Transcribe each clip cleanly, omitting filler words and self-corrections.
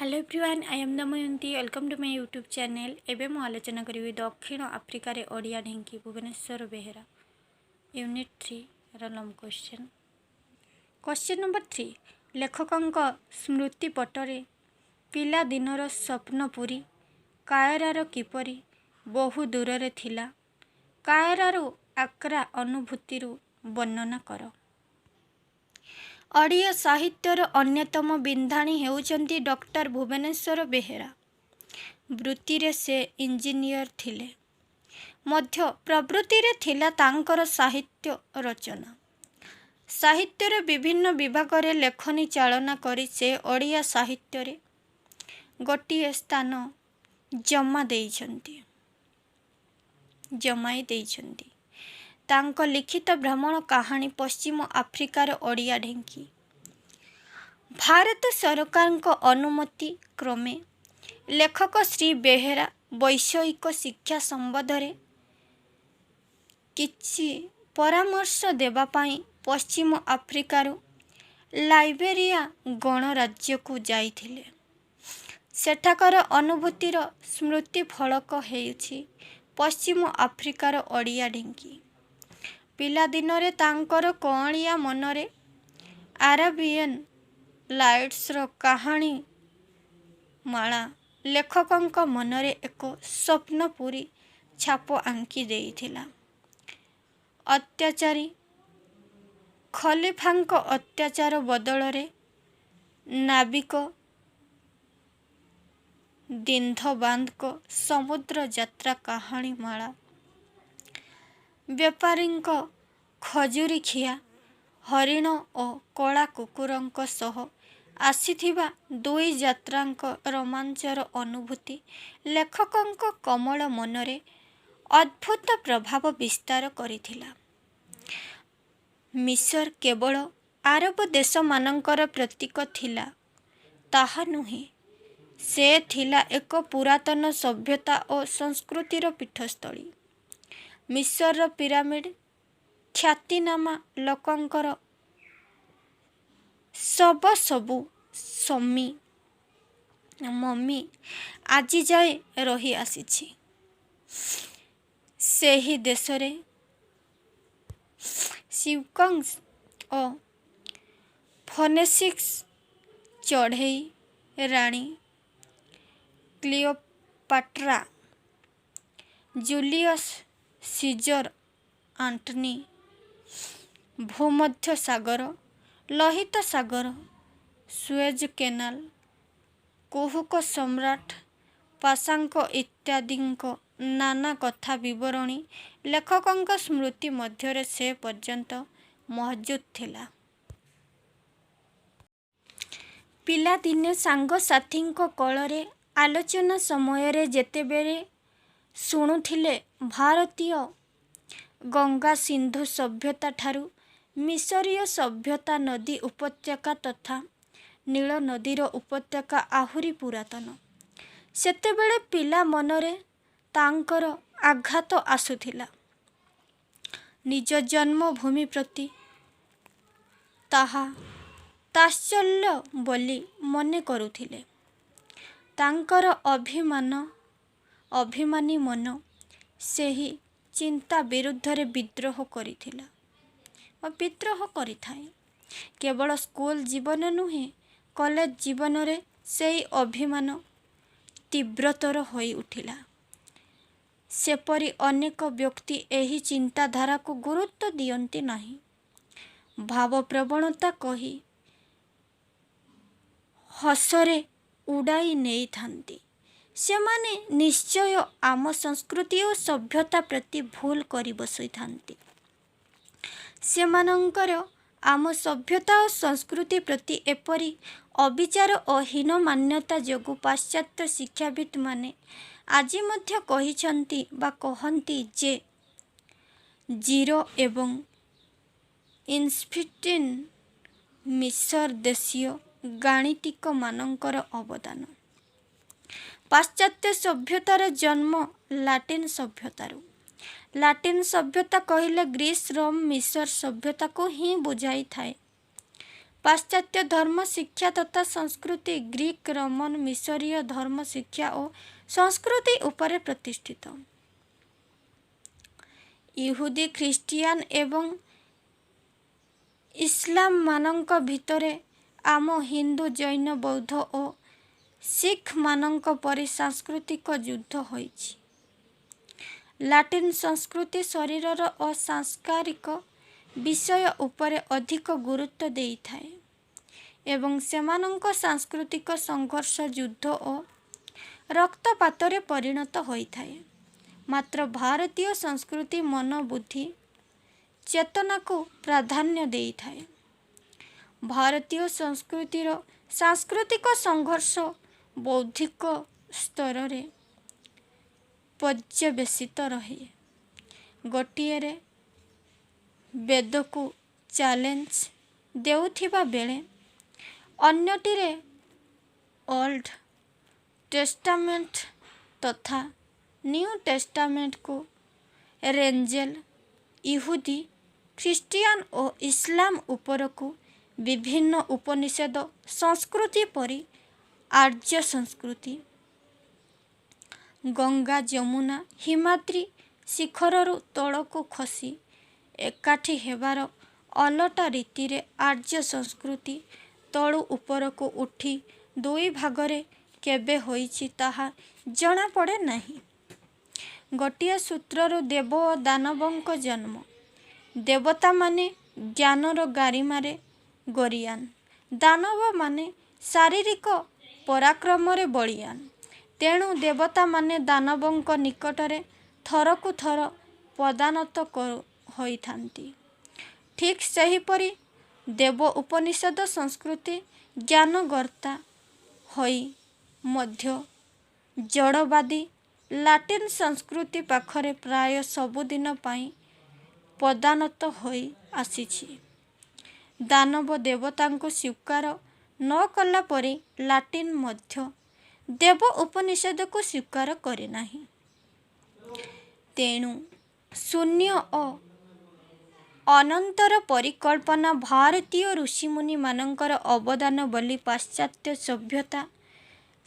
Hello everyone, I am Damayanti. Welcome to my YouTube channel. एवं मु आलोचना करी दक्षिण आफ्रिकार ओडिया ढेंकी भुवनेश्वर बेहेरा यूनिट 3 लंब क्वेश्चन। क्वेश्चन नंबर 3, लेखकों स्मृति पटरे पिला दिनर स्वप्न पूरी कायरार किपरि बहु दूर रे थिला, कायरार आक्रा अनुभूति वर्णना कर। ओडिया साहित्यर अन्यतम बिंधाणी हेउचंती डॉक्टर भुवनेश्वर बेहेरा। वृत्ति रे से इंजीनियर थिले, मध्य प्रवृत्ति रे थिला तांकर साहित्य रचना। साहित्यर विभिन्न विभाग रे लेखनी चालना करी से ओडिया साहित्य रे गोटिए स्थान जमाई देइछंती। तांको लिखित भ्रमण कहानी पश्चिम आफ्रिकार ओडिया ढेंकी भारत सरकार को अनुमति क्रमे लेखक श्री बेहेरा वैषयिक शिक्षा संबंध रे किछि परामर्श देवा पाई पश्चिम आफ्रिकार लाइबेरिया गणराज्य को जाइथिले। सेठाकर अनुभूतिर स्मृति फलक हेउछि पश्चिम आफ्रिकार ओडिया ढेंकी। पिला दिन रे तांकर कौलिया मनरे अरेबियन लाइट्स रो कहानी माला लेखकों मनरे एक स्वप्न पूरी छाप आंकी देइथिला। अत्याचारी खलीफांक अत्याचार बदल रे नाविक दिंधबांध को समुद्र यात्रा कहानी माला व्यापारी खजुरी खिया हरिण और कला कुकुरंक सह आसीथिबा दुई यात्रांक रोमांचर अनुभूति लेखकों कमल मनरे अद्भुत प्रभाव विस्तार करिथिला। मिसर केवल आरब देश मानंकर प्रतीक थिला ताहा नुहे, से थिला एक पुरातन सभ्यता और संस्कृतिर पीठस्थली। मिसर पिरामिड ख्यातिनामा लोकंकर सबू मम्मी आज जाए रही आसीछि। सेही देशरे सिवकंस और फोनेसिक्स चढ़ई रानी क्लियोपाट्रा जूलियस सीजर आंटनी भूमध्य सागर लोहित सागर सुएज केनाल कुहुक सम्राट पाशांक इत्यादि नाना कथा विवरणी लेखकों स्मृति मध्य से पर्यंत मौजूद थिला। पिला दिने सांग साथी कलरे आलोचना समय रे जेतेबेले शुणुथिले भारतीय गंगा सिंधु सभ्यता ठारू मिसरीय सभ्यता नदी उपत्यका तथा नील नदीर उपत्यका आहुरी पुरातन। सेतेबेले पिला मनरे तांकर आघात आसुथिला। निज जन्मभूमि प्रति ताहा ताश्चल्य बोली मने करुथिले। तांकर अभिमानी मन सेही चिंता विरुद्ध रे विद्रोह करिथिला और विद्रोह करिथाए। केवल स्कूल जीवन नुहे, कॉलेज जीवन रे सेही अभिमान तीव्रतर होई उठिला। सेपरि अनेक व्यक्ति एही चिंताधारा को गुरुत्व दियंती नहीं। भाव प्रवणता कही हसरे उड़ाई नहीं थांती। सेमाने निश्चय आम संस्कृति और सभ्यता प्रति भूल करी बसई थांती। सेमानंकर आम सभ्यता और संस्कृति प्रति एपरी अविचार और हीन मान्यता जोगु पाश्चात्य शिक्षाविद माने आज मध्य कहिछंती बा कहंती जे जीरो एवं इन्स्फिटिन मिसर देशीय गाणितिक मानंकर अवदान। पाश्चात्य सभ्यतार जन्म लाटिन सभ्यतारू। लाटिन सभ्यता कहले ग्रीस रोम मिसर सभ्यता को ही बुझाई थाए। पाश्चात्य धर्म शिक्षा तथा संस्कृति ग्रीक रोमन मिशरीय धर्म शिक्षा और संस्कृति उपरे प्रतिष्ठित। इहुदी ख्रिस्टियान एवं इस्लाम मानक भितरे आम हिंदू जैन बौद्ध और सिख मानक परि सांस्कृतिक युद्ध होइछि। लाटिन संस्कृति शरीरर और सांस्कारिक विषय उपरे अधिक गुरुत्व देइथाए एवं सेमानंक सांस्कृतिक संघर्ष युद्ध और रक्तपातरे परिणत होइथाए। मात्र भारतीय संस्कृति मन बुद्धि चेतना को प्राधान्य देइथाए। भारतीय संस्कृतिर सांस्कृतिक संघर्ष बौद्धिक स्तर रे पर्यवेसित रहे। गोटिए वेद को चैलेंज देउथिबा बेले अन्यटिरे ओल्ड टेस्टामेंट तथा न्यू टेस्टामेंट को रेंजेल इहुदी ख्रिस्टियान और इस्लाम उपर को विभिन्न उपनिषद संस्कृति परि आर्य संस्कृति गंगा जमुना हिमाद्री शिखररू तलको खसी एकाठी हेबार अलटा रीति रे आर्य संस्कृति तलु उपर को उठी दुई भागरे केबे होइछि ताहा जଣା पड़े नहीं। गोटिए सूत्ररू देव और दानवंक जन्म। देवता माने ज्ञानर गारिमारे गोरियान, दानव माने शारीरिक पराक्रमरे बलियान। तेणु देवता माने दानवंक निकटरे थरकु थर पदानत होइथांती। ठीक सेहीपरि देव उपनिषद संस्कृति ज्ञानगर्ता होई मध्य जड़वादी लाटिन संस्कृति पाखरे प्राय सबुदिन पाई पदानत होई आसीछि। दानव देवतांको स्वीकार न कला परि लाटिन मध्य देव उपनिषद को स्वीकार करे नाही। तेणु शून्य और अनंतर परिकल्पना भारतीय ऋषिमुनि मानकर अवदान बोली पाश्चात्य सभ्यता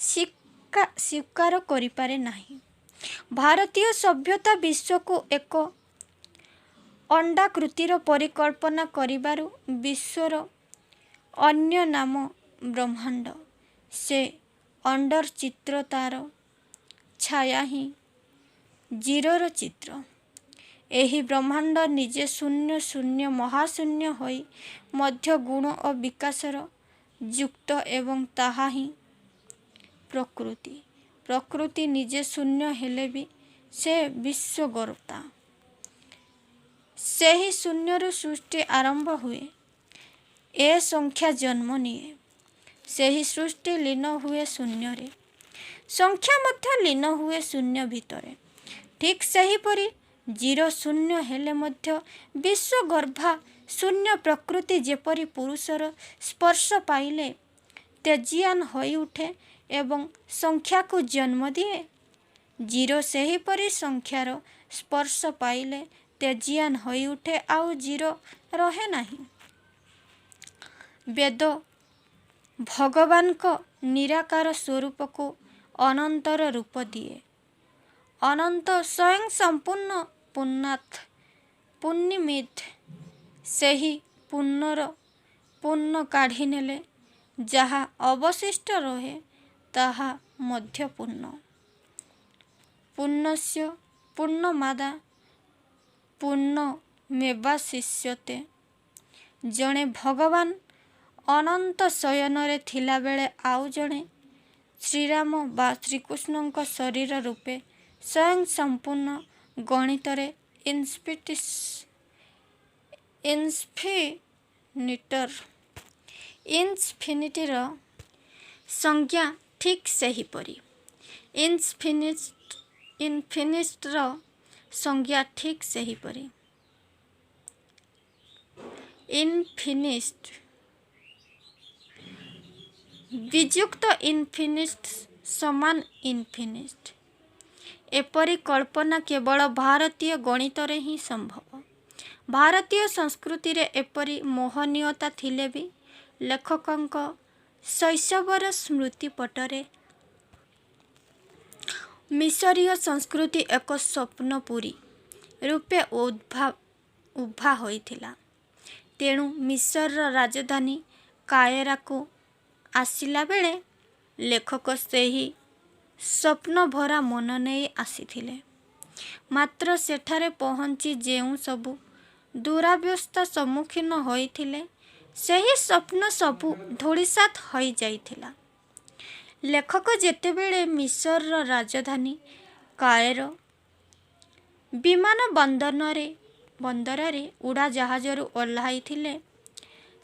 स्वीकार करिपारे नाही। भारतीय सभ्यता विश्व को एक अंडाकृतिर परिकल्पना करिबारु विश्वर अन्य नाम ब्रह्मांड से अंडर चित्र तार छाया ही जीरोर चित्र। एही ब्रह्मांड निजे शून्य शून्य महाशून्य होई मध्य गुण और विकासर युक्त एवं ताहा ही प्रकृति। प्रकृति निजे शून्य हेले भी से विश्व गर्ता। से ही शून्यरु सृष्टि आरंभ हुए ए संख्या जन्म निए। से ही सृष्टि लीन हुए शून्य रे, संख्या मध्य लीन हुए शून्य भितरे। ठीक सही परी जीरो शून्य हेले मध्य विश्व गर्भा शून्य प्रकृति जेपरी पुरुषर स्पर्श पाइले तेजियान होई उठे एवं संख्या को जन्म दिए। जीरो सही परी संख्यार स्पर्श पाइले तेजियान होई उठे आउ जीरो रहे नहीं। वेद भगवान को निराकार स्वरूप को अनंतर रूप दिए। अनंत स्वयं संपूर्ण पुण्णात् पुण्यमित सेही पुण्यर पुण्य काढ़ी नेले जहा अवशिष्ट रहे ताहा मध्य पुण्य। पुण्यस्य पुण्यमादा पुण्य मेवाशिष्यते। जणे भगवान अनंत शयन रे थिला बेले आउ जणे श्रीराम बा श्रीकृष्ण शरीर रूपे स्वयं संपूर्ण गणित रे इन्फिनिटर संज्ञा ठीक सही परी। इन्फिनिटर संज्ञा ठीक सही परी। इन्फिनिस्ट विजुक्त इन्फिनिस्ट समान इन्फिनिस्ट। एपरी कल्पना केवल भारतीय गणित रे ही संभव। भारतीय संस्कृति रे एपरी मोहनीयता थिले भी लेखकଙ୍କ शैशवर स्मृति पटरे मिसरीय संस्कृति एक स्वप्नपुरी रूपे उभा होइथिला। तेणु मिसरर राजधानी कायरा को आसिला बेले लेखक सेही स्वप्न भरा मन नहीं आसीथिले। मात्र सेठारे पहुँची जेउ सबु दुरावस्था सम्मुखीन होइथिले ସେହି ସ୍ୱପ୍ନ ସବୁ ଧୂଳିସାତ୍ ହୋଇଯାଇଥିଲା। ଲେଖକ ଯେତେବେଳେ ମିସରର ରାଜଧାନୀ କାଏରୋ ବିମାନ ବନ୍ଦରରେ ଉଡ଼ାଜାହାଜରୁ ଓହ୍ଲାଇଥିଲେ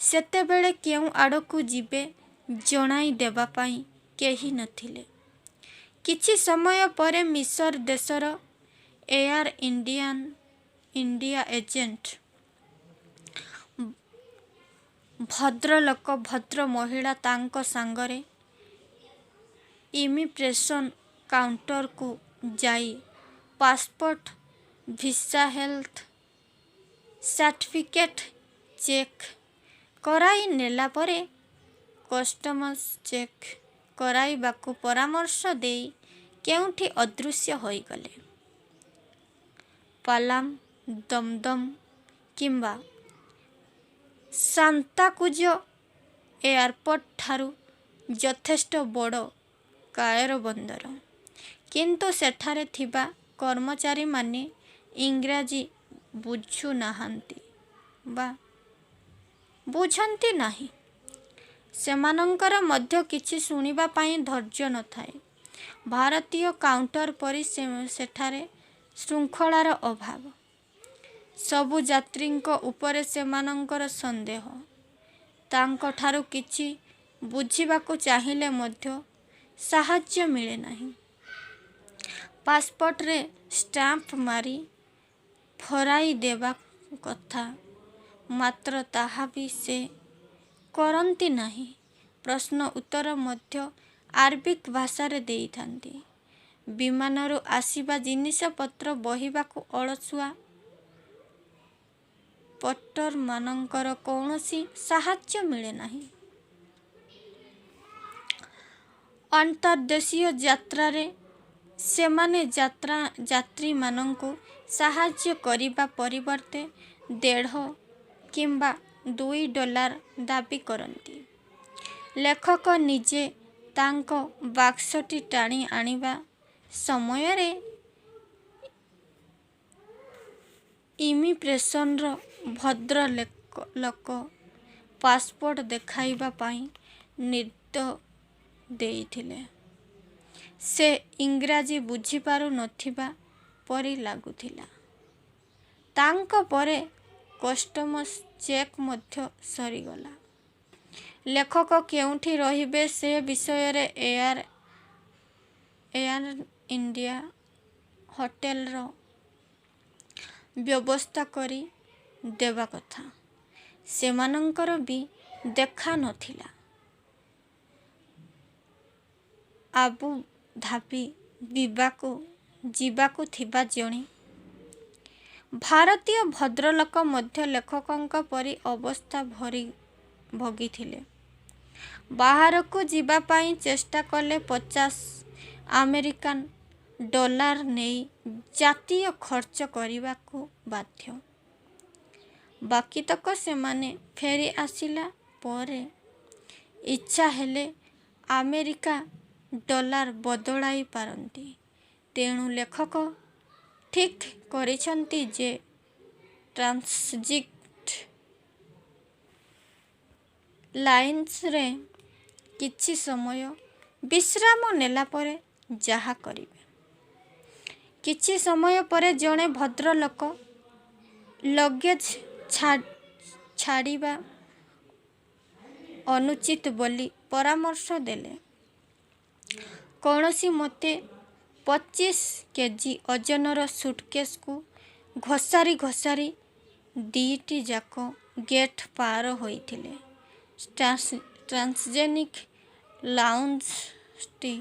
ସେତେବେଳେ କେଉଁ ଆଡ଼କୁ ଯିବେ ଜଣାଇ ଦେବା ପାଇଁ କେହି ନଥିଲେ। କିଛି ସମୟ ପରେ ମିସର ଦେଶର ଏୟାର ଇଣ୍ଡିଆ ଏଜେଣ୍ଟ ଭଦ୍ରଲୋକ ଭଦ୍ର ମହିଳା ତାଙ୍କ ସାଙ୍ଗରେ ଇମିଗ୍ରେସନ କାଉଣ୍ଟରକୁ ଯାଇ passport visa health certificate check କରାଇ ନେଲା ପରେ କଷ୍ଟମସ୍ ଚେକ୍ କରାଇବାକୁ ପରାମର୍ଶ ଦେଇ କେଉଁଠି ଅଦୃଶ୍ୟ ହୋଇଗଲେ। ପାଲାମ ଦମଦମ କିମ୍ବା ସାନ୍ତାକ୍ରୁଜ ଏୟାରପୋର୍ଟ ଠାରୁ ଯଥେଷ୍ଟ ବଡ଼ କାଏରୋ ବନ୍ଦର। କିନ୍ତୁ ସେଠାରେ ଥିବା କର୍ମଚାରୀମାନେ ଇଂରାଜୀ ବୁଝନ୍ତି ନାହିଁ। ସେମାନଙ୍କର ମଧ୍ୟ କିଛି ଶୁଣିବା ପାଇଁ ଧୈର୍ଯ୍ୟ ନଥାଏ। ଭାରତୀୟ କାଉଣ୍ଟର ପରି ସେଠାରେ ଶୃଙ୍ଖଳାର ଅଭାବ। ସବୁ ଯାତ୍ରୀଙ୍କ ଉପରେ ସେମାନଙ୍କର ସନ୍ଦେହ। ତାଙ୍କଠାରୁ କିଛି ବୁଝିବାକୁ ଚାହିଁଲେ ମଧ୍ୟ ସାହାଯ୍ୟ ମିଳେ ନାହିଁ। ପାସପୋର୍ଟରେ ଷ୍ଟାମ୍ପ ମାରି ଫରାଇ ଦେବା କଥା, ମାତ୍ର ତାହା ବି ସେ କରନ୍ତି ନାହିଁ। ପ୍ରଶ୍ନ ଉତ୍ତର ମଧ୍ୟ ଆରବିକ୍ ଭାଷାରେ ଦେଇଥାନ୍ତି। ବିମାନରୁ ଆସିବା ଜିନିଷପତ୍ର ବହିବାକୁ ଅଳସୁଆ ପର୍ଟରମାନଙ୍କର କୌଣସି ସାହାଯ୍ୟ ମିଳେ ନାହିଁ। ଅନ୍ତର୍ଦେଶୀୟ ଯାତ୍ରାରେ ସେମାନେ ଯାତ୍ରୀମାନଙ୍କୁ ସାହାଯ୍ୟ କରିବା ପରିବର୍ତ୍ତେ $1.5 କିମ୍ବା $2 ଦାବି କରନ୍ତି। ଲେଖକ ନିଜେ ତାଙ୍କ ବାକ୍ସଟି ଟାଣି ଆଣିବା ସମୟରେ ଇମିଗ୍ରେସନର ଭଦ୍ରଲୋକ ପାସପୋର୍ଟ ଦେଖାଇବା ପାଇଁ ନିର୍ଦ୍ଦେଶ ଦେଇଥିଲେ। ସେ ଇଂରାଜୀ ବୁଝିପାରୁ ନଥିବା ପରି ଲାଗୁଥିଲା। ତାଙ୍କ ପରେ କଷ୍ଟମସ୍ ଚେକ୍ ମଧ୍ୟ ସରିଗଲା। ଲେଖକ କେଉଁଠି ରହିବେ ସେ ବିଷୟରେ ଏୟାର ଇଣ୍ଡିଆ ହୋଟେଲର ବ୍ୟବସ୍ଥା କରି ଦେବା କଥା ସେମାନଙ୍କର ବି ଦେଖା ନଥିଲା। ଆବୁଧାବି ଯିବାକୁ ଥିବା ଜଣେ ଭାରତୀୟ ଭଦ୍ରଲୋକ ମଧ୍ୟ ଲେଖକଙ୍କ ପରି ଅବସ୍ଥା ଭୋଗିଥିଲେ। ବାହାରକୁ ଯିବା ପାଇଁ ଚେଷ୍ଟା କଲେ $50 ନେଇ ଜାତୀୟ ଖର୍ଚ୍ଚ କରିବାକୁ ବାଧ୍ୟ। ବାକିତକ ସେମାନେ ଫେରି ଆସିଲା ପରେ ଇଚ୍ଛା ହେଲେ $10 ବଦଳାଇ ପାରନ୍ତି। ତେଣୁ ଲେଖକ ଠିକ୍ କରିଛନ୍ତି ଯେ ଟ୍ରାନଜିଟ୍ ଲାଇନ୍ସରେ କିଛି ସମୟ ବିଶ୍ରାମ ନେଲା ପରେ ଯାହା କରିବେ। କିଛି ସମୟ ପରେ ଜଣେ ଭଦ୍ରଲୋକ ଲଗେଜ୍ ଛାଡ଼ିବା ଅନୁଚିତ ବୋଲି ପରାମର୍ଶ ଦେଲେ। କୌଣସି ମତେ 25 କେଜି ଓଜନର ସୁଟକେଶକୁ ଘୋଷାରି ଦିଇଟି ଯାକ ଗେଟ୍ ପାର ହୋଇଥିଲେ। ଟ୍ରାନ୍ସଜେନିକ୍ ଲାଉଞ୍ଜଟି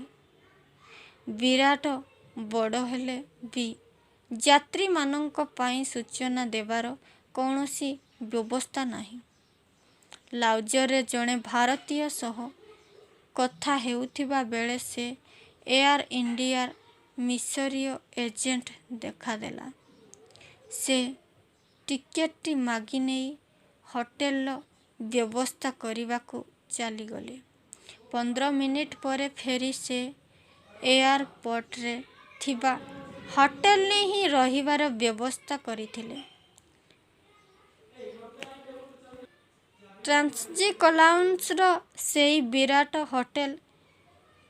ବିରାଟ ବଡ଼ ହେଲେ ବି ଯାତ୍ରୀମାନଙ୍କ ପାଇଁ ସୂଚନା ଦେବାର କୌଣସି ବ୍ୟବସ୍ଥା ନାହିଁ। ଲାଉଜରେ ଜଣେ ଭାରତୀୟ ସହ କଥା ହେଉଥିବା ବେଳେ ସେ ଏୟାର ଇଣ୍ଡିଆର ମିଶରୀୟ ଏଜେଣ୍ଟ ଦେଖାଦେଲା। ସେ ଟିକେଟଟି ମାଗିନେଇ ହୋଟେଲର ବ୍ୟବସ୍ଥା କରିବାକୁ ଚାଲିଗଲେ। 15 ମିନିଟ୍ ପରେ ଫେରି ସେ ଏୟାରପୋର୍ଟରେ ଥିବା ହୋଟେଲରେ ହିଁ ରହିବାର ବ୍ୟବସ୍ଥା କରିଥିଲେ। ଟ୍ରାନ୍ସଜିକଲାଉନ୍ସର ସେଇ ବିରାଟ ହୋଟେଲ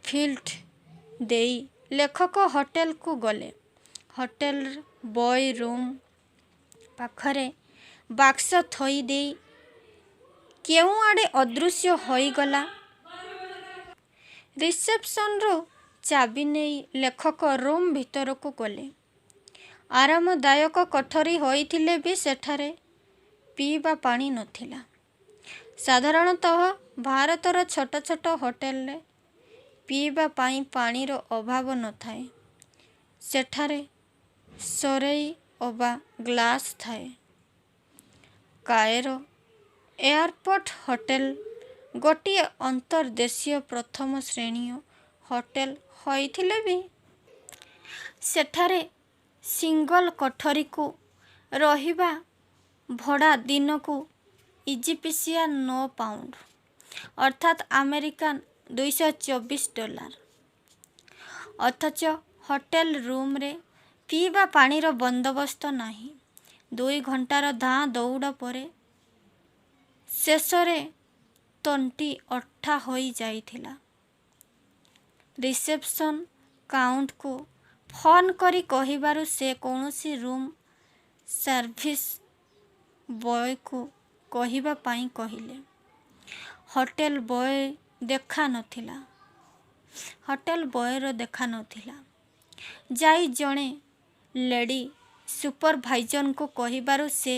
ଫିଲ୍ଡ ଦେଇ ଲେଖକ ହୋଟେଲକୁ ଗଲେ। ହୋଟେଲର ବୟ ରୁମ୍ ପାଖରେ ବାକ୍ସ ଥୋଇଦେଇ କେଉଁଆଡ଼େ ଅଦୃଶ୍ୟ ହୋଇଗଲା। ରିସେପ୍ସନରୁ ଚାବି ନେଇ ଲେଖକ ରୁମ୍ ଭିତରକୁ ଗଲେ। ଆରାମଦାୟକ କୋଠରୀ ହୋଇଥିଲେ ବି ସେଠାରେ ପିଇବା ପାଣି ନଥିଲା। ସାଧାରଣତଃ ଭାରତର ଛୋଟ ଛୋଟ ହୋଟେଲରେ ପିଇବା ପାଇଁ ପାଣିର ଅଭାବ ନଥାଏ। ସେଠାରେ ସରେଇ ଅବା ଗ୍ଲାସ୍ ଥାଏ। କାଏରୋ ଏୟାରପୋର୍ଟ ହୋଟେଲ ଗୋଟିଏ ଅନ୍ତର୍ଦେଶୀୟ ପ୍ରଥମ ଶ୍ରେଣୀୟ ହୋଟେଲ ହୋଇଥିଲେ ବି ସେଠାରେ ସିଙ୍ଗଲ କୋଠରୀକୁ ରହିବା ଭଡ଼ା ଦିନକୁ ଇଜିପ୍ସିଆନ £9 ଅର୍ଥାତ୍ ଆମେରିକାନ $224। ଅଥଚ ହୋଟେଲ ରୁମ୍ରେ ପିଇବା ପାଣିର ବନ୍ଦୋବସ୍ତ ନାହିଁ। 2 ଘଣ୍ଟାର ଧାଁ ଦଉଡ଼ ପରେ ଶେଷରେ ତଣ୍ଟି ଅଠା ହୋଇଯାଇଥିଲା। ରିସେପ୍ସନ କାଉଣ୍ଟକୁ ଫୋନ୍ କରି କହିବାରୁ ସେ କୌଣସି ରୁମ୍ ସର୍ଭିସ ବୟକୁ କହିବା ପାଇଁ କହିଲେ। ହୋଟେଲ ବୟର ଦେଖା ନଥିଲା। ଯାଇ ଜଣେ ଲେଡି ସୁପରଭାଇଜରଙ୍କୁ କହିବାରୁ ସେ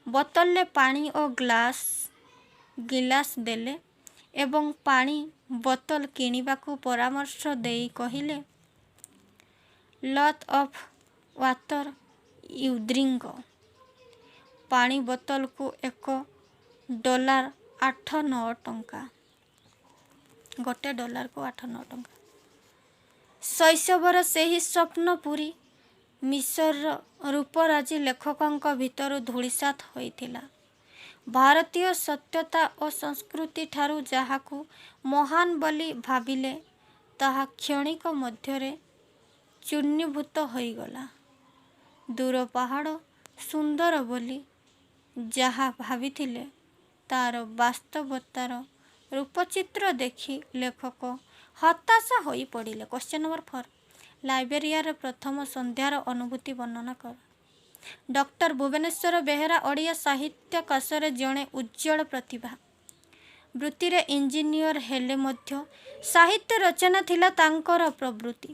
ବୋତଲରେ ପାଣି ଓ ଗିଲାସ ଦେଲେ ଏବଂ ପାଣି ବୋତଲ କିଣିବାକୁ ପରାମର୍ଶ ଦେଇ କହିଲେ, "lot of water you drink." ପାଣି ବୋତଲକୁ $1.08। $1.08। ଶୈଶବର ସେହି ସ୍ୱପ୍ନପୁରୀ ମିଶରର ରୂପରାଜି ଲେଖକଙ୍କ ଭିତରୁ ଧୂଳିସାତ୍ ହୋଇଥିଲା। ଭାରତୀୟ ସଭ୍ୟତା ଓ ସଂସ୍କୃତିଠାରୁ ଯାହାକୁ ମହାନ ବୋଲି ଭାବିଲେ ତାହା କ୍ଷଣିକ ମଧ୍ୟରେ ଚୂର୍ଣ୍ଣୀଭୂତ ହୋଇଗଲା। ଦୂର ପାହାଡ଼ ସୁନ୍ଦର ବୋଲି ଯାହା ଭାବିଥିଲେ ତା'ର ବାସ୍ତବତାର ରୂପଚିତ୍ର ଦେଖି ଲେଖକ ହତାଶ ହୋଇପଡ଼ିଲେ। କ୍ୱେଶ୍ଚନ୍ ନମ୍ବର 4 ଲାଇବେରିଆରେ ପ୍ରଥମ ସନ୍ଧ୍ୟାର ଅନୁଭୂତି ବର୍ଣ୍ଣନା କର। ଡକ୍ଟର ଭୁବନେଶ୍ୱର ବେହେରା ଓଡ଼ିଆ ସାହିତ୍ୟାକାଶରେ ଜଣେ ଉଜ୍ଜ୍ୱଳ ପ୍ରତିଭା। ବୃତ୍ତିରେ ଇଞ୍ଜିନିୟର ହେଲେ ମଧ୍ୟ ସାହିତ୍ୟ ରଚନା ଥିଲା ତାଙ୍କର ପ୍ରବୃତ୍ତି।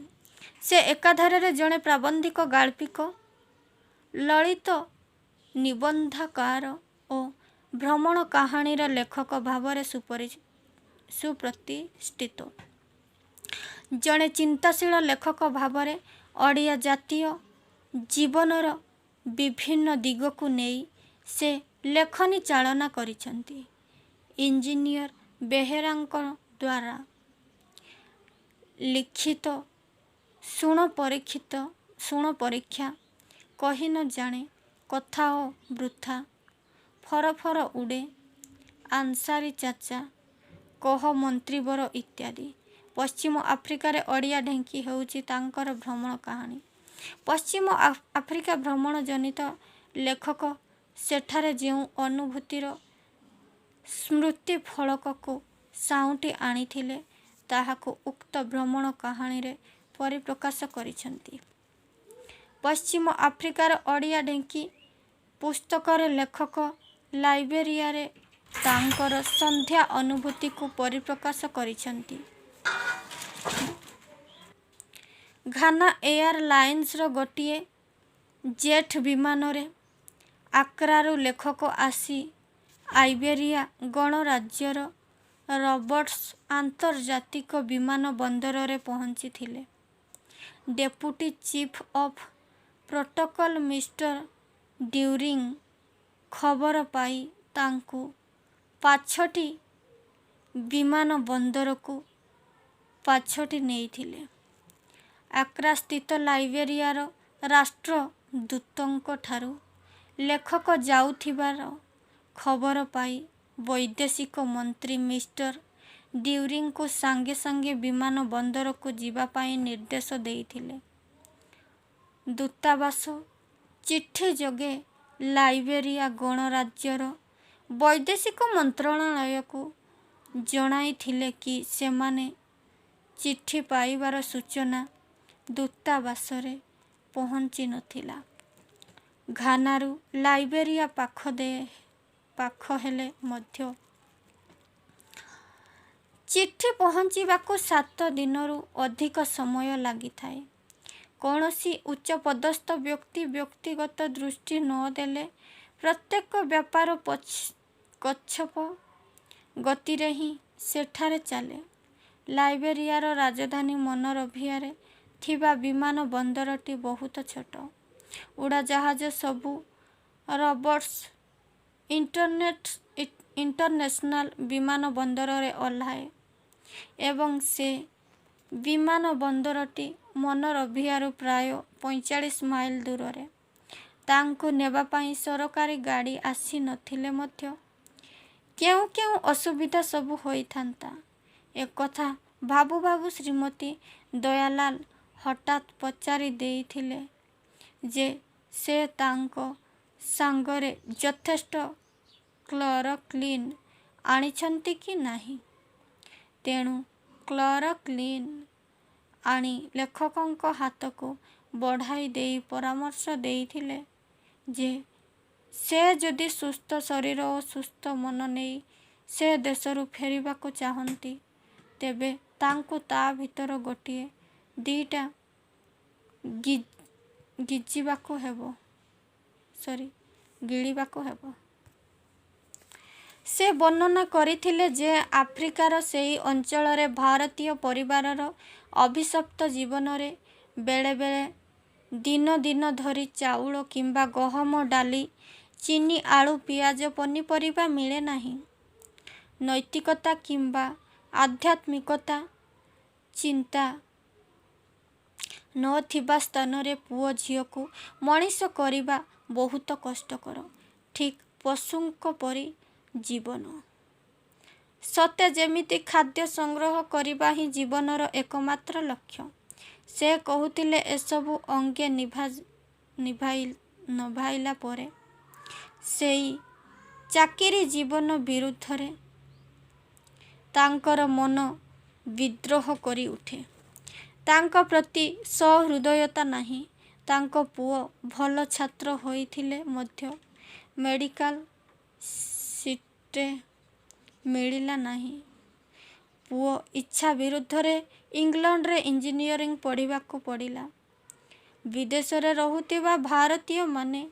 ସେ ଏକାଧାରରେ ଜଣେ ପ୍ରାବନ୍ଧିକ, ଗାଳ୍ପିକ, ଲଳିତ ନିବନ୍ଧକାର ଓ ଭ୍ରମଣ କାହାଣୀର ଲେଖକ ଭାବରେ ସୁପ୍ରତିଷ୍ଠିତ। ଜଣେ ଚିନ୍ତାଶୀଳ ଲେଖକ ଭାବରେ ଓଡ଼ିଆ ଜାତୀୟ ଜୀବନର ବିଭିନ୍ନ ଦିଗକୁ ନେଇ ସେ ଲେଖନୀ ଚାଳନା କରିଛନ୍ତି। ଇଞ୍ଜିନିୟର ବେହେରାଙ୍କ ଦ୍ୱାରା ଲିଖିତ ଶୁଣ ପରୀକ୍ଷା, କହି ନ ଜାଣେ କଥା ଓ ବୃଥା, ଫରଫର ଉଡ଼େ, ଆନ୍ସାରୀ ଚାଚା, କହ ମନ୍ତ୍ରୀବର ଇତ୍ୟାଦି। ପଶ୍ଚିମ ଆଫ୍ରିକାରେ ଓଡ଼ିଆ ଢେଙ୍କି ହେଉଛି ତାଙ୍କର ଭ୍ରମଣ କାହାଣୀ। ପଶ୍ଚିମ ଆଫ୍ରିକା ଭ୍ରମଣ ଜନିତ ଲେଖକ ସେଠାରେ ଯେଉଁ ଅନୁଭୂତିର ସ୍ମୃତିଫଳକକୁ ସାଉଁଟି ଆଣିଥିଲେ ତାହାକୁ ଉକ୍ତ ଭ୍ରମଣ କାହାଣୀରେ ପରିପ୍ରକାଶ କରିଛନ୍ତି। ପଶ୍ଚିମ ଆଫ୍ରିକାର ଓଡ଼ିଆ ଢେଙ୍କି ପୁସ୍ତକରେ ଲେଖକ ଲାଇବେରିଆରେ ତାଙ୍କର ସନ୍ଧ୍ୟା ଅନୁଭୂତିକୁ ପରିପ୍ରକାଶ କରିଛନ୍ତି। ଘାନା ଏୟାର ଲାଇନ୍ସର ଗୋଟିଏ ଜେଟ୍ ବିମାନରେ ଆକ୍ରାରୁ ଲେଖକ ଆସି ଆଇବେରିଆ ଗଣରାଜ୍ୟର ରୋବର୍ଟସ୍ ଆନ୍ତର୍ଜାତିକ ବିମାନ ବନ୍ଦରରେ ପହଞ୍ଚିଥିଲେ। Deputy chief of protocol mister during ଖବର ପାଇ ତାଙ୍କୁ ପାଛୋଟି ବିମାନ ବନ୍ଦରକୁ ପାଛୋଟି ନେଇଥିଲେ। ଆକ୍ରା ସ୍ଥିତ ଲାଇବେରିଆର ରାଷ୍ଟ୍ରଦୂତଙ୍କ ଠାରୁ ଲେଖକ ଯାଉଥିବାର ଖବର ପାଇ ବୈଦେଶିକ ମନ୍ତ୍ରୀ ମିଷ୍ଟର ଡ୍ୟୁରିଙ୍କୁ ସାଙ୍ଗେ ସାଙ୍ଗେ ବିମାନ ବନ୍ଦରକୁ ଯିବା ପାଇଁ ନିର୍ଦ୍ଦେଶ ଦେଇଥିଲେ। ଦୂତାବାସ ଚିଠି ଯୋଗେ ଲାଇବେରିଆ ଗଣରାଜ୍ୟର ବୈଦେଶିକ ମନ୍ତ୍ରଣାଳୟକୁ ଜଣାଇଥିଲେ କି ସେମାନେ ଚିଠି ପାଇବାର ସୂଚନା ଦୂତାବାସରେ ପହଞ୍ଚି ନଥିଲା। ଘାନାରୁ ଲାଇବେରିଆ ପାଖ ହେଲେ ମଧ୍ୟ ଚିଠି ପହଞ୍ଚିବାକୁ 7 ଦିନରୁ ଅଧିକ ସମୟ ଲାଗିଥାଏ। କୌଣସି ଉଚ୍ଚପଦସ୍ଥ ବ୍ୟକ୍ତି ବ୍ୟକ୍ତିଗତ ଦୃଷ୍ଟି ନ ଦେଲେ ପ୍ରତ୍ୟେକ ବ୍ୟାପାର କଚ୍ଛପ ଗତିରେ ହିଁ ସେଠାରେ ଚାଲେ। ଲାଇବେରିଆର ରାଜଧାନୀ ମନରୋଭିଆରେ ଥିବା ବିମାନ ବନ୍ଦରଟି ବହୁତ ଛୋଟ। ଉଡ଼ାଜାହାଜ ସବୁ ରବର୍ଟସ ଇଣ୍ଟରନ୍ୟାସନାଲ ବିମାନ ବନ୍ଦରରେ ଓହ୍ଲାଏ ଏବଂ ସେ ବିମାନ ବନ୍ଦରଟି ମନରୋଭିଆରୁ ପ୍ରାୟ 45 ମାଇଲ ଦୂରରେ। ତାଙ୍କୁ ନେବା ପାଇଁ ସରକାରୀ ଗାଡ଼ି ଆସି ନଥିଲେ ମଧ୍ୟ କେଉଁ କେଉଁ ଅସୁବିଧା ସବୁ ହୋଇଥାନ୍ତା, ଏକଥା ଭାବୁ ଭାବୁ ଶ୍ରୀମତୀ ଦୟାଲାଲ ହଠାତ୍ ପଚାରି ଦେଇଥିଲେ ଯେ ସେ ତାଙ୍କ ସାଙ୍ଗରେ ଯଥେଷ୍ଟ କ୍ଲୋରୋକ୍ୱିନ୍ ଆଣିଛନ୍ତି କି ନାହିଁ। ତେଣୁ କ୍ଲୋରୋକ୍ୱିନ୍ ଆଣି ଲେଖକଙ୍କ ହାତକୁ ବଢ଼ାଇ ଦେଇ ପରାମର୍ଶ ଦେଇଥିଲେ ଯେ ସେ ଯଦି ସୁସ୍ଥ ଶରୀର ଓ ସୁସ୍ଥ ମନ ନେଇ ସେ ଦେଶରୁ ଫେରିବାକୁ ଚାହାନ୍ତି, ତେବେ ତାଙ୍କୁ ତା ଭିତର ଗୋଟିଏ ଦିଇଟା ଗିଳିବାକୁ ହେବ। ସେ ବର୍ଣ୍ଣନା କରିଥିଲେ ଯେ ଆଫ୍ରିକାର ସେହି ଅଞ୍ଚଳରେ ଭାରତୀୟ ପରିବାରର ଅଭିଶପ୍ତ ଜୀବନରେ ବେଳେବେଳେ ଦିନ ଦିନ ଧରି ଚାଉଳ କିମ୍ବା ଗହମ, ଡାଲି, ଚିନି, ଆଳୁ, ପିଆଜ, ପନିପରିବା ମିଳେ ନାହିଁ। ନୈତିକତା କିମ୍ବା ଆଧ୍ୟାତ୍ମିକତା ଚିନ୍ତା ନ ଥିବା ସ୍ଥାନରେ ପୁଅ ଝିଅକୁ ମଣିଷ କରିବା ବହୁତ କଷ୍ଟକର। ଠିକ୍ ପଶୁଙ୍କ ପରି ଜୀବନ। ସତେ ଯେମିତି ଖାଦ୍ୟ ସଂଗ୍ରହ କରିବା ହିଁ ଜୀବନର ଏକମାତ୍ର ଲକ୍ଷ୍ୟ। ସେ କହୁଥିଲେ ଏସବୁ ଅଙ୍ଗେ ନିଭାଇଲା ପରେ ସେଇ ଚାକିରି ଜୀବନ ବିରୁଦ୍ଧରେ ତାଙ୍କର ମନ ବିଦ୍ରୋହ କରି ଉଠେ। ତାଙ୍କ ପ୍ରତି ସହୃଦୟତା ନାହିଁ। ତାଙ୍କ ପୁଅ ଭଲ ଛାତ୍ର ହୋଇଥିଲେ ମଧ୍ୟ ମେଡ଼ିକାଲ ସିଟ୍ରେ ମିଳିଲା ନାହିଁ। ପୁଅ ଇଚ୍ଛା ବିରୁଦ୍ଧରେ ଇଂଲଣ୍ଡରେ ଇଞ୍ଜିନିୟରିଂ ପଢ଼ିବାକୁ ପଡ଼ିଲା। ବିଦେଶରେ ରହୁଥିବା ଭାରତୀୟମାନେ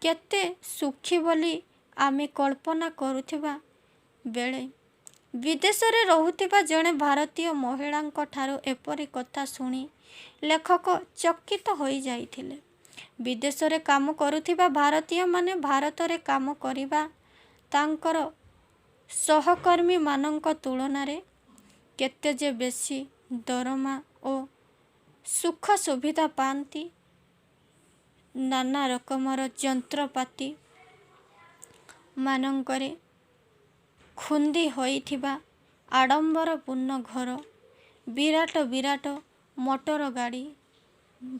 କେତେ ସୁଖୀ ବୋଲି ଆମେ କଳ୍ପନା କରୁଥିବା ବେଳେ ବିଦେଶରେ ରହୁଥିବା ଜଣେ ଭାରତୀୟ ମହିଳାଙ୍କ ଠାରୁ ଏପରି କଥା ଶୁଣି ଲେଖକ ଚକିତ ହୋଇଯାଇଥିଲେ। ବିଦେଶରେ କାମ କରୁଥିବା ଭାରତୀୟମାନେ ଭାରତରେ କାମ କରିବା ତାଙ୍କର ସହକର୍ମୀମାନଙ୍କ ତୁଳନାରେ କେତେ ଯେ ବେଶୀ ଦରମା ଓ ସୁଖ ସୁବିଧା ପାଆନ୍ତି। ନାନା ରକମର ଯନ୍ତ୍ରପାତି ମାନଙ୍କରେ ଖୁନ୍this ହୋଇଥିବା ଆଡ଼ମ୍ବରପୂର୍ଣ୍ଣ ଘର, ବିରାଟ ବିରାଟ ମୋଟର ଗାଡ଼ି,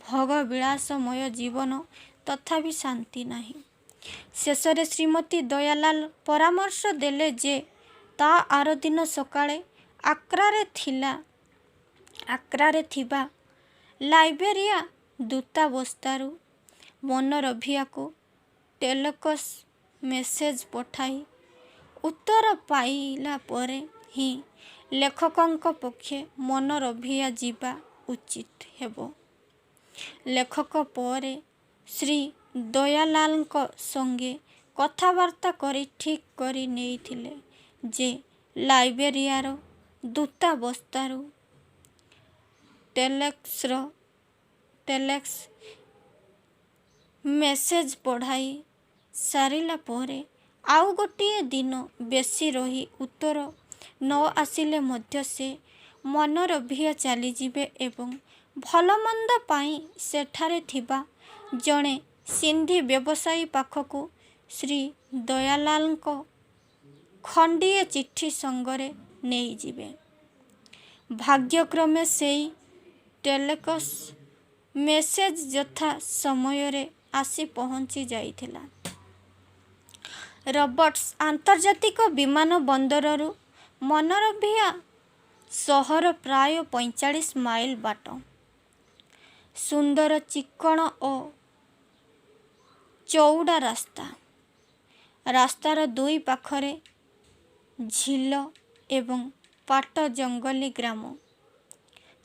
ଭୋଗବିଳାସମୟ ଜୀବନ, ତଥାପି ଶାନ୍ତି ନାହିଁ। ଶେଷରେ ଶ୍ରୀମତୀ ଦୟାଲାଲ ପରାମର୍ଶ ଦେଲେ ଯେ ତା ଆରଦିନ ସକାଳେ ଆକ୍ରାରେ ଥିବା ଲାଇବେରିଆ ଦୂତାବସ୍ଥାରୁ ମନରୋଭିଆକୁ ଟେଲେକ୍ସ ମେସେଜ ପଠାଇ ଉତ୍ତର ପାଇଲା ପରେ ହିଁ ଲେଖକଙ୍କ ପକ୍ଷେ ମନରୋଭିଆ ଯିବା ଉଚିତ ହେବ। ଲେଖକ ପରେ ଶ୍ରୀ ଦୟାଲାଲଙ୍କ ସଙ୍ଗେ କଥାବାର୍ତ୍ତା କରି ଠିକ୍ କରି ନେଇଥିଲେ ଯେ ଲାଇବେରିଆର ଦୂତାବସ୍ଥାରୁ ଟେଲେକ୍ସ ମେସେଜ ପଠାଇ ସାରିଲା ପରେ ଆଉ ଗୋଟିଏ ଦିନ ବେଶୀ ରହି ଉତ୍ତର ନ ଆସିଲେ ମଧ୍ୟ ସେ ମନୋରଭିଆ ଚାଲିଯିବେ ଏବଂ ଭଲମନ୍ଦ ପାଇଁ ସେଠାରେ ଥିବା ଜଣେ ସିନ୍ଧୀ ବ୍ୟବସାୟୀ ପାଖକୁ ଶ୍ରୀ ଦୟାଲାଲଙ୍କ ଖଣ୍ଡିଏ ଚିଠି ସଙ୍ଗରେ ନେଇଯିବେ। ଭାଗ୍ୟକ୍ରମେ ସେଇ ଟେଲେକ୍ସ ମେସେଜ ଯଥା ସମୟରେ ଆସି ପହଞ୍ଚି ଯାଇଥିଲା। ରବର୍ଟସ୍ ଆନ୍ତର୍ଜାତିକ ବିମାନ ବନ୍ଦରରୁ ମନୋରଭିଆ ସହର ପ୍ରାୟ 45 ମାଇଲ ବାଟ। ସୁନ୍ଦର ଚିକ୍କଣ ଓ ଚଉଡ଼ା ରାସ୍ତା। ରାସ୍ତାର ଦୁଇ ପାଖରେ ଝିଲ ଏବଂ ପାଟ ଜଙ୍ଗଲୀ ଗ୍ରାମ।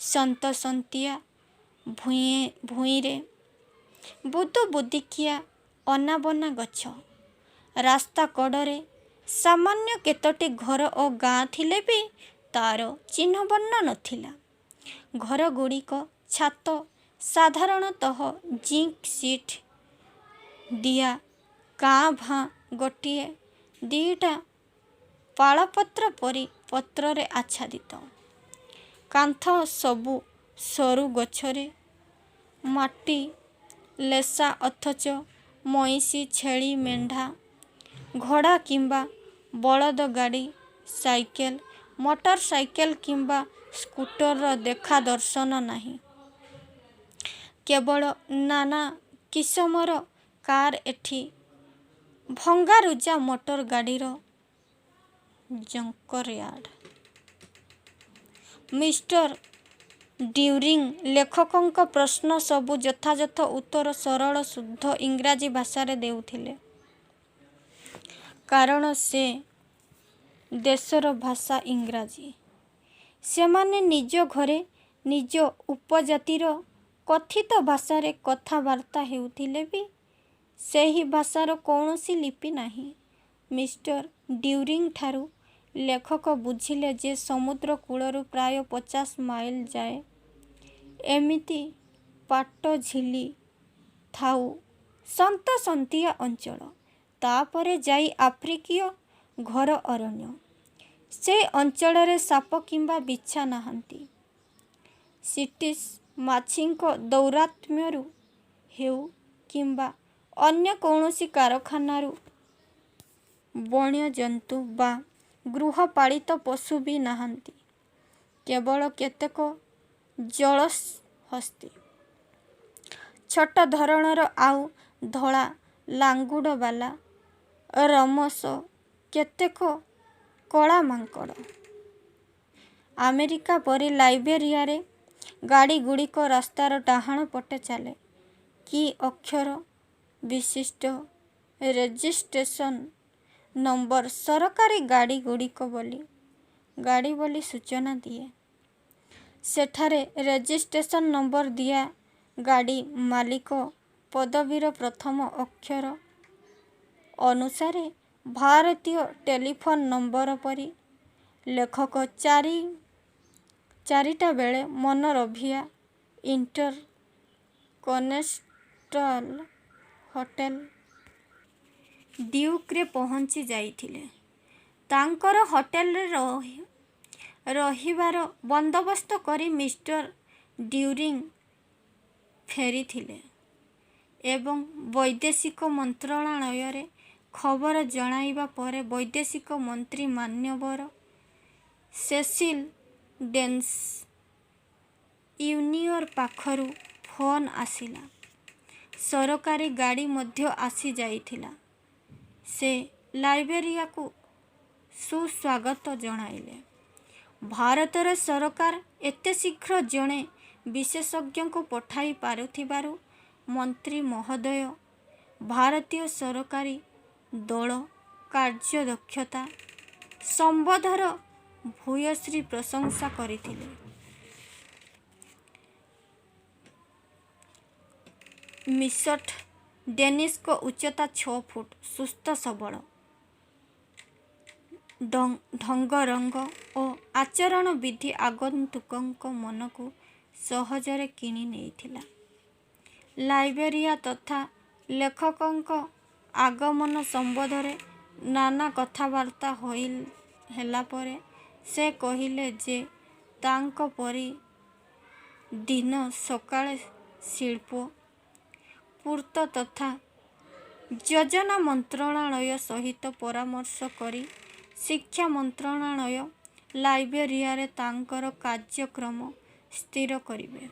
ସନ୍ତସନ୍ତିଆ ଭୂଇଁରେ ବୁଦୁବୁଦିକିଆ ଅନାବନା ଗଛ। ରାସ୍ତା କଡ଼ରେ ସାମାନ୍ୟ କେତୋଟି ଘର ଓ ଗାଁ ଥିଲେ ବି ତା'ର ଚିହ୍ନବର୍ଣ୍ଣ ନଥିଲା। ଘରଗୁଡ଼ିକ ଛାତ ସାଧାରଣତଃ ଜିଙ୍କ୍ ସିଟ୍ ଦିଆ, କାଁ ଭାଁ ଗୋଟିଏ ଦିଇଟା ପାଳପତ୍ର ପରି ପତ୍ରରେ ଆଚ୍ଛାଦିତ। କାନ୍ଥ ସବୁ ସରୁ ଗଛରେ ମାଟି ଲେସା ଅଥଚ ମଇଁଷି, ଛେଳି, ମେଣ୍ଢା, ଘୋଡ଼ା କିମ୍ବା ବଳଦ ଗାଡ଼ି, ସାଇକେଲ, ମୋଟର ସାଇକେଲ କିମ୍ବା ସ୍କୁଟରର ଦେଖା ଦର୍ଶନ ନାହିଁ। କେବଳ ନାନା କିସମର କାର୍ ଏଠି ଭଙ୍ଗାରୁଜା ମୋଟର ଗାଡ଼ିର ଜଙ୍କରୟାର୍ଡ। ମିଷ୍ଟର ଡ୍ୟୁରିଂ ଲେଖକଙ୍କ ପ୍ରଶ୍ନ ସବୁ ଯଥାଯଥ ଉତ୍ତର ସରଳ ଶୁଦ୍ଧ ଇଂରାଜୀ ଭାଷାରେ ଦେଉଥିଲେ। କାରଣ ସେ ଦେଶର ଭାଷା ଇଂରାଜୀ। ସେମାନେ ନିଜ ଘରେ ନିଜ ଉପଜାତିର କଥିତ ଭାଷାରେ କଥାବାର୍ତ୍ତା ହେଉଥିଲେ ବି ସେହି ଭାଷାର କୌଣସି ଲିପି ନାହିଁ। ମିଷ୍ଟର ଡ୍ୟୁରିଂଠାରୁ ଲେଖକ ବୁଝିଲେ ଯେ ସମୁଦ୍ର କୂଳରୁ ପ୍ରାୟ 50 ମାଇଲ ଯାଏ ଏମିତି ପାଟ ଝିଲି ଥାଉ ସନ୍ତସନ୍ତିଆ ଅଞ୍ଚଳ। ତା'ପରେ ଯାଇ ଆଫ୍ରିକୀୟ ଘୋର ଅରଣ୍ୟ। ସେ ଅଞ୍ଚଳରେ ସାପ କିମ୍ବା ବିଛା ନାହାନ୍ତି। ସିଟିସ୍ ମାଛିଙ୍କ ଦୌରାତ୍ମ୍ୟରୁ ହେଉ କିମ୍ବା ଅନ୍ୟ କୌଣସି କାରଖାନାରୁ ବଣ୍ୟଜନ୍ତୁ ବା ଗୃହପାଳିତ ପଶୁ ବି ନାହାନ୍ତି। କେବଳ କେତେକ ଜଳହସ୍ତୀ, ଛୋଟ ଧରଣର ଆଉ ଧଳା ଲାଙ୍ଗୁଡ଼ବାଲା ରମସ କେତେକ କଳା ମାଙ୍କଡ଼। ଆମେରିକା ପରି ଲାଇବେରିଆରେ ଗାଡ଼ିଗୁଡ଼ିକ ରାସ୍ତାର ଡାହାଣ ପଟେ ଚାଲେ। କି ଅକ୍ଷର ବିଶିଷ୍ଟ ରେଜିଷ୍ଟ୍ରେସନ ନମ୍ବର ସରକାରୀ ଗାଡ଼ି ବୋଲି ସୂଚନା ଦିଏ। ସେଠାରେ ରେଜିଷ୍ଟ୍ରେସନ ନମ୍ବର ଦିଆ ଗାଡ଼ି ମାଲିକ ପଦବୀର ପ୍ରଥମ ଅକ୍ଷର ଅନୁସାରେ ଭାରତୀୟ ଟେଲିଫୋନ ନମ୍ବର ପରି ଲେଖକ ଚାରିଟା ବେଳେ ମନୋରଭିଆ ଇଣ୍ଟର କନେଷ୍ଟଲ ହୋଟେଲ ଡ୍ୟୁକ୍ରେ ପହଞ୍ଚି ଯାଇଥିଲେ। ତାଙ୍କର ହୋଟେଲରେ ରହିବାର ବନ୍ଦୋବସ୍ତ କରି ମିଷ୍ଟର ଡ୍ୟୁରିଂ ଫେରିଥିଲେ ଏବଂ ବୈଦେଶିକ ମନ୍ତ୍ରଣାଳୟରେ ଖବର ଜଣାଇବା ପରେ ବୈଦେଶିକ ମନ୍ତ୍ରୀ ମାନ୍ୟବର ସେସିଲ୍ ଡେନ୍ସ ୟୁନିୟର ପାଖରୁ ଫୋନ ଆସିଲା। ସରକାରୀ ଗାଡ଼ି ମଧ୍ୟ ଆସି ଯାଇଥିଲା। ସେ ଲାଇବେରିଆକୁ ସୁସ୍ୱାଗତ ଜଣାଇଲେ। ଭାରତର ସରକାର ଏତେ ଶୀଘ୍ର ଜଣେ ବିଶେଷଜ୍ଞଙ୍କୁ ପଠାଇ ପାରୁଥିବାରୁ ମନ୍ତ୍ରୀ ମହୋଦୟ ଭାରତୀୟ ସରକାରୀ ଦଳ କାର୍ଯ୍ୟଦକ୍ଷତା ସମ୍ବନ୍ଧର ଭୂୟସୀ ପ୍ରଶଂସା କରିଥିଲେ। ମିସଟ ଡେନିସଙ୍କ ଉଚ୍ଚତା 6 ଫୁଟ। ସୁସ୍ଥ ସବଳ, ଢଙ୍ଗରଙ୍ଗ ଓ ଆଚରଣ ବିଧି ଆଗନ୍ତୁକଙ୍କ ମନକୁ ସହଜରେ କିଣି ନେଇଥିଲା। ଲାଇବେରିଆ ତଥା ଲେଖକଙ୍କ ଆଗମନ ସମ୍ବନ୍ଧରେ नाना कथबार्ता होला परे से कहिले जे तांको परी दिन सकाळे शिल्प पूर्त तथा योजना मंत्रणालय सहित परामर्श करी शिक्षा मंत्रणालय लाइब्रेरिया रे तांकर कार्यक्रम स्थिर करिवे।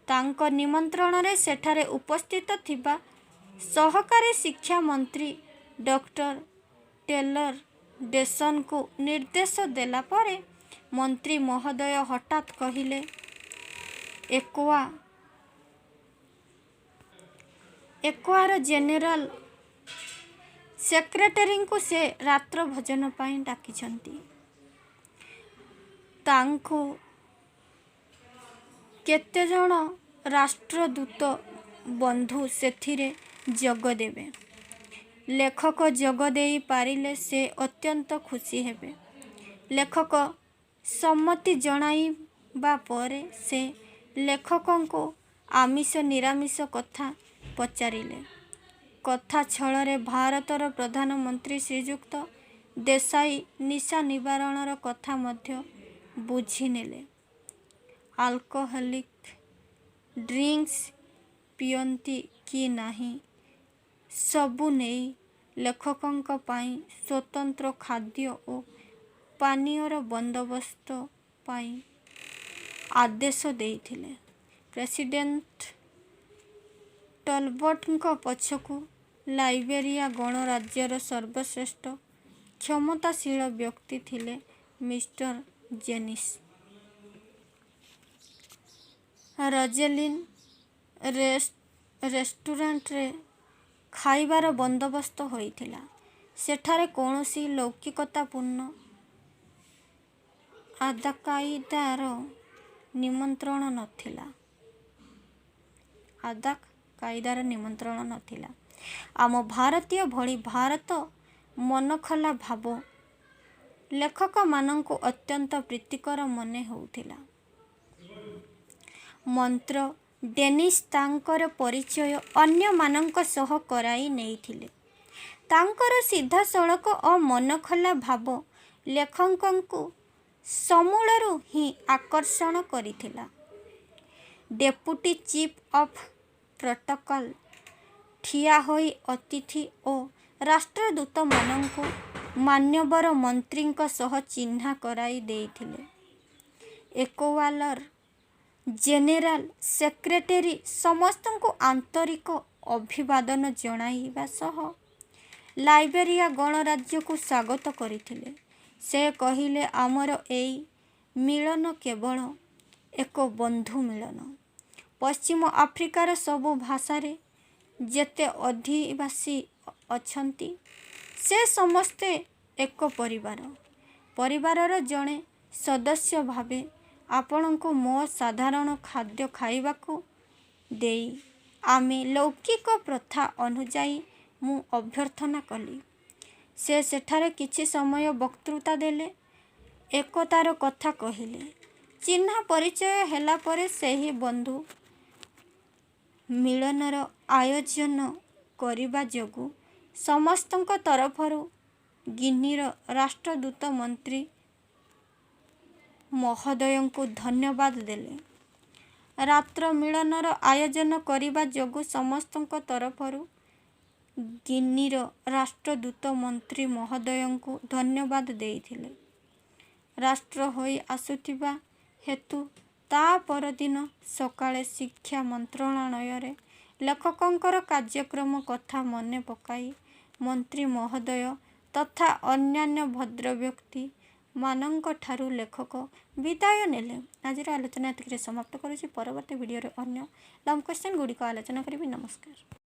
तांको निमंत्रण रे सेठारे उपस्थित थिबा सहकारी शिक्षा मंत्री डॉक्टर टेलर डेसन को निर्देश देला परे मंत्री महोदय हठात कहिले एक्वार जेनेरल सेक्रेटरी को से रात्र भोजन पाई डाकिछंती। तांको केते जण राष्ट्रदूत बंधु सेथिरे जोग देवे। लेखक जोग देई पारिले से अत्यंत खुशी हेबे। लेखक सम्मति जणाइबा परे से लेखकों को आमिष निरामिष कथा पचारिले। कथा छଳରେ भारतर प्रधानमंत्री श्रीयुक्त देसाई निशा निवारणर कथा मध्य बुझिनेले। अल्कोहलिक ड्रिंक्स पियंती कि नाही सबु नेई लेखकों पाई स्वतंत्र खाद्य और पानीयर बंदोबस्त पाई आदेश देइथिले। प्रेसिडेंट टलबट पछकू लाइब्रेरिया गणराज्यर सर्वश्रेष्ठ क्षमताशील व्यक्ति थिले मिस्टर जेनिस। रजेलिन रेस्टोरेंट रे खाइबार बंदोबस्त होइथिला। सेठारे कौनसी लौकिकतापूर्ण आदाकायदार निमंत्रण नथिला। कायदार निमंत्रण नथिला। आम भारतीय भली भारत मनखला भाव लेखक मानंकु अत्यंत प्रीतिकर मने होउथिला। मंत्र डेनिस तांकर परिचय अन्य मानंक सह कराई नेइथिले। तांकर सीधा सड़क और मनखला भाव लेखकों समूलरू ही आकर्षण करिथिला। डेपुटी चीफ ऑफ प्रोटोकॉल ठिया होई अतिथि और राष्ट्रदूत मानंकु मान्यवर मंत्रींक सह चिन्हा कराई देइथिले। एक्वालर जेनेरल सेक्रेटरी समस्त को आंतरिक अभिवादन जणाइबा सह लाइब्रेरिया गणराज्य को स्वागत करिथिले। से कहिले आमर एई मिलन केवल एक बंधु मिलन। पश्चिम आफ्रिकार सबु भाषारे जेते अधिवासी अछंती से समस्ते एक परिवारर जड़े सदस्य भावे आपण को मो साधारण खाद्य खाइबा को देई आमे लौकिक प्रथा अनुजाई मु अभ्यर्थना कली। से सेठारे किछि समय वक्तृता देले एकतार कथा कहिले। चिन्हा परिचय हेला परे सेही बंधु मिलनर आयोजन करिबा जोगु समस्तंक तरफरु गिनीर राष्ट्रदूत मंत्री महोदय को धन्यवाद देले। रात्र मिलनर आयोजन करिबा जोगु समस्तंक तरफरु गिनीर राष्ट्रदूत मंत्री महोदय को धन्यवाद देइथिले। राष्ट्र होई आसुथिबा हेतु ता परदिन सकाळे शिक्षा मंत्रणालय रे लेखकों कार्यक्रम कथा मने पकाई मंत्री महोदय तथा अन्यान्य भद्र व्यक्ति मानंक ठारू लेखक विदाय नेले। आज आलोचना एतिके समाप्त करुछि। परवर्ती वीडियो रे अन्य लॉन्ग क्वेश्चन गुडी को आलोचना करिबि। नमस्कार।